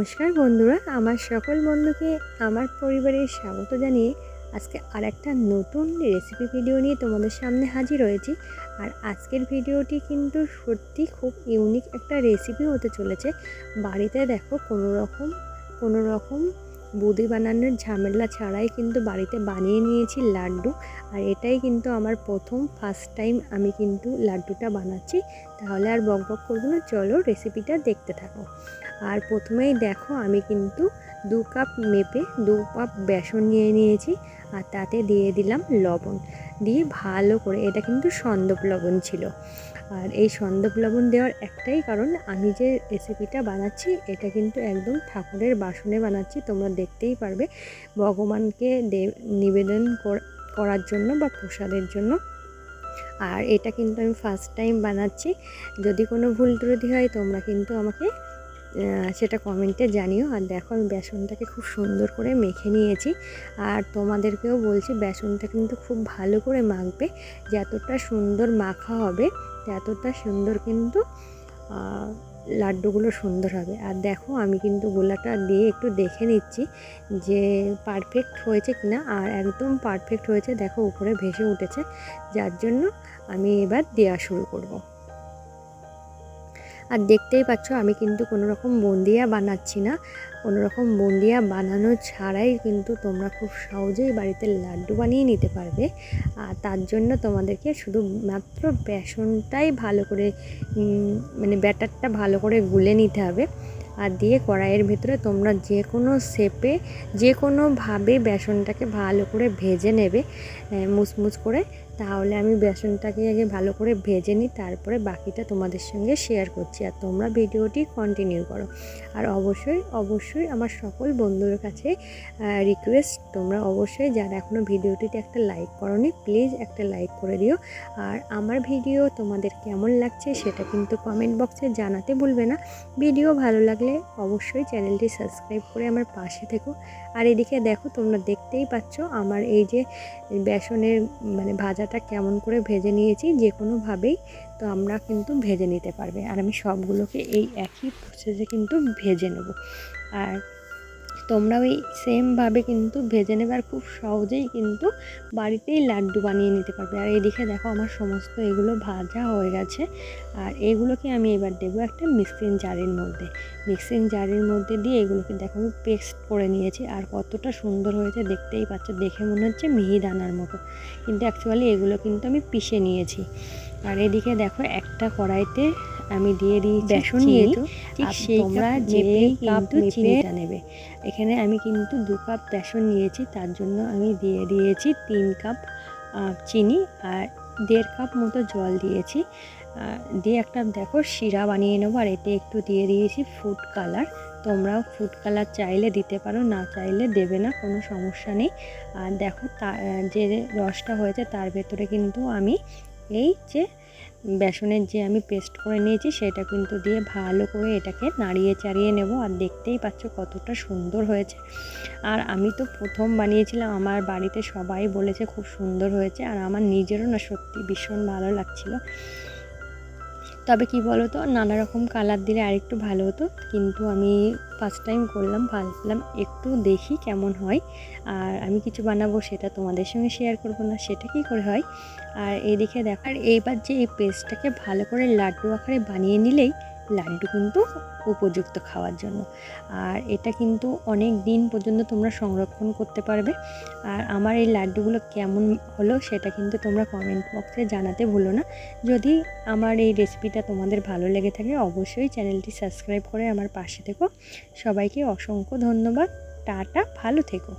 নমস্কার বন্ধুরা, আমার সকল বন্ধুকে আমার পরিবারে স্বাগত জানিয়ে আজকে আরেকটা নতুন রেসিপি ভিডিও নিয়ে তোমাদের সামনে হাজির হয়েছি। আর আজকের ভিডিওটি কিন্তু সত্যি খুব ইউনিক একটা রেসিপি হতে চলেছে। বাড়িতে দেখো কোনো রকম বুঁদি বানানোর ঝামেলা ছাড়াই কিন্তু বাড়িতে বানিয়ে নিয়েছি লাড্ডু। আর এটাই কিন্তু আমার ফার্স্ট টাইম আমি কিন্তু লাড্ডুটা বানাচ্ছি। তাহলে আর বকবক করবো না, চলো রেসিপিটা দেখতে থাকো। আর প্রথমেই দেখো আমি কিন্তু 2 কাপ মেপে 2 কাপ বেসন নিয়ে নিয়েছি। আর তাতে দিয়ে দিলাম লবণ, দিয়ে ভালো করে, এটা কিন্তু সন্দক লবণ ছিল। আর এই সন্দক লবণ দেওয়ার একটাই কারণ, আমি যে রেসিপিটা বানাচ্ছি এটা কিন্তু একদম ঠাকুরের বাসনে বানাচ্ছি, তোমরা দেখতেই পারবে, ভগবানকে নিবেদন করার জন্য বা প্রসাদের জন্য। আর এটা কিন্তু আমি ফার্স্ট টাইম বানাচ্ছি। যদি কোনো ভুল ত্রুটি হয় তোমরা কিন্তু আমাকে সেটা কমেন্টে জানিও। আর দেখো আমি বেসনটাকে খুব সুন্দর করে মেখে নিয়েছি। আর তোমাদেরকেও বলছি বেসনটা কিন্তু খুব ভালো করে মাখবে, যতটা সুন্দর মাখা হবে ততটা সুন্দর কিন্তু লাড্ডুগুলো সুন্দর হবে। আর দেখো আমি কিন্তু গোলাটা দিয়ে একটু দেখে নিচ্ছি যে পারফেক্ট হয়েছে কিনা। আর একদম পারফেক্ট হয়েছে, দেখো উপরে ভেসে উঠেছে, যার জন্য আমি এবার দেওয়া শুরু করব। আর দেখতেই পাচ্ছ আমি কিন্তু কোনো রকম বুন্দিয়া বানাচ্ছি না, কোনো রকম বুন্দিয়া বানানো ছাড়াই কিন্তু তোমরা খুব সহজেই বাড়িতে লাড্ডু বানিয়ে নিতে পারবে। আর তার জন্য তোমাদেরকে শুধু মাত্র বেসনটাই ভালো করে ব্যাটারটা ভালো করে গুলে নিতে হবে। আর দিয়ে কড়াইয়ের ভেতরে তোমরা যে কোনো শেপে যে কোনোভাবে বেসনটাকে ভালো করে ভেজে নেবে মুচমুচ করে। তাহলে আমি বেসনটাকে আগে ভালো করে ভেজে নিই, তারপরে বাকিটা তোমাদের সঙ্গে শেয়ার করছি। আর তোমরা ভিডিওটি কন্টিনিউ করো। আর অবশ্যই আমার সকল বন্ধুদের কাছে রিকোয়েস্ট, তোমরা অবশ্যই যারা এখনও ভিডিওটিতে একটা লাইক করোনি প্লিজ একটা লাইক করে দিও। আর আমার ভিডিও তোমাদের কেমন লাগছে সেটা কিন্তু কমেন্ট বক্সে জানাতে ভুলবে না। ভিডিও ভালো লাগলে অবশ্যই চ্যানেলটি সাবস্ক্রাইব করে আমার পাশে থেকো। আর এদিকে দেখো তোমরা দেখতেই পাচ্ছ আমার এই যে বেসনের ভাজাটা কেমন করে ভেজে নিয়েছি, যে কোনোভাবেই তো আমরা কিন্তু ভেজে নিতে পারবে। আর আমি সবগুলোকে এই একই প্রসেসে কিন্তু ভেজে নেব। আর তোমরা ওই সেমভাবে কিন্তু ভেজে নেবে, আর খুব সহজেই কিন্তু বাড়িতেই লাড্ডু বানিয়ে নিতে পারবে। আর এদিকে দেখো আমার সমস্ত এগুলো ভাজা হয়ে গেছে। আর এগুলোকে আমি এবার দেবো একটা মিক্সিং জারের মধ্যে দিয়ে এগুলোকে দেখো আমি পেস্ট করে নিয়েছি। আর কতটা সুন্দর হয়েছে দেখতেই পাচ্ছ, দেখে মনে হচ্ছে মিহিদানার মতো, কিন্তু অ্যাকচুয়ালি এগুলো কিন্তু আমি পিষে নিয়েছি। আর এদিকে দেখো একটা কড়াইতে আমি দিয়ে দিই বেসন নিয়েছি, ঠিক সেই তোমরা যেই কাপ চিনিটা নেবে। এখানে আমি কিন্তু 2 কাপ বেসন নিয়েছি, তার জন্য আমি দিয়ে দিয়েছি 3 কাপ চিনি আর 1.5 কাপ মতো জল দিয়েছি। দিয়ে একটা দেখো শিরা বানিয়ে নেবো। আর এতে একটু দিয়ে দিয়েছি ফুড কালার, তোমরাও ফুড কালার চাইলে দিতে পারো, না চাইলে দেবে না, কোনো সমস্যা নেই। আর দেখো যে রসটা হয়েছে তার ভেতরে কিন্তু আমি এই যে বেসনের যে আমি পেস্ট করে নিয়েছি সেটা কিন্তু দিয়ে ভালো করে এটাকে নাড়িয়ে চাড়িয়ে নেব। আর দেখতেই পাচ্ছ কতটা সুন্দর হয়েছে। আর আমি তো প্রথম বানিয়েছিলাম, আমার বাড়িতে সবাই বলেছে খুব সুন্দর হয়েছে। আর আমার নিজেরও না সত্যি ভীষণ ভালো লাগছিল। তবে কি বলো তো, নানা রকম কালার দিলে আরেকটু ভালো হতো, কিন্তু আমি ফার্স্ট টাইম করলাম, ভাবলাম একটু দেখি কেমন হয়। আর আমি কিছু বানাবো সেটা তোমাদের সঙ্গে শেয়ার করব না, সেটা কি করে হয়। আর এদিকে দেখার এইবার যে এই পেস্টটাকে ভালো করে লাড্ডু আকারে বানিয়ে নিলেই লাড্ডু কিন্তু উপযুক্ত খাওয়ার জন্য। আর এটা কিন্তু অনেক দিন পর্যন্ত তোমরা সংরক্ষণ করতে পারবে। আর আমার এই লাড্ডুগুলো কেমন হলো সেটা কিন্তু তোমরা কমেন্ট বক্সে জানাতে ভুলো না। যদি আমার এই রেসিপিটা তোমাদের ভালো লেগে থাকে অবশ্যই চ্যানেলটি সাবস্ক্রাইব করে আমার পাশে থেকো। সবাইকে অসংখ্য ধন্যবাদ, টাটা, ভালো থেকো।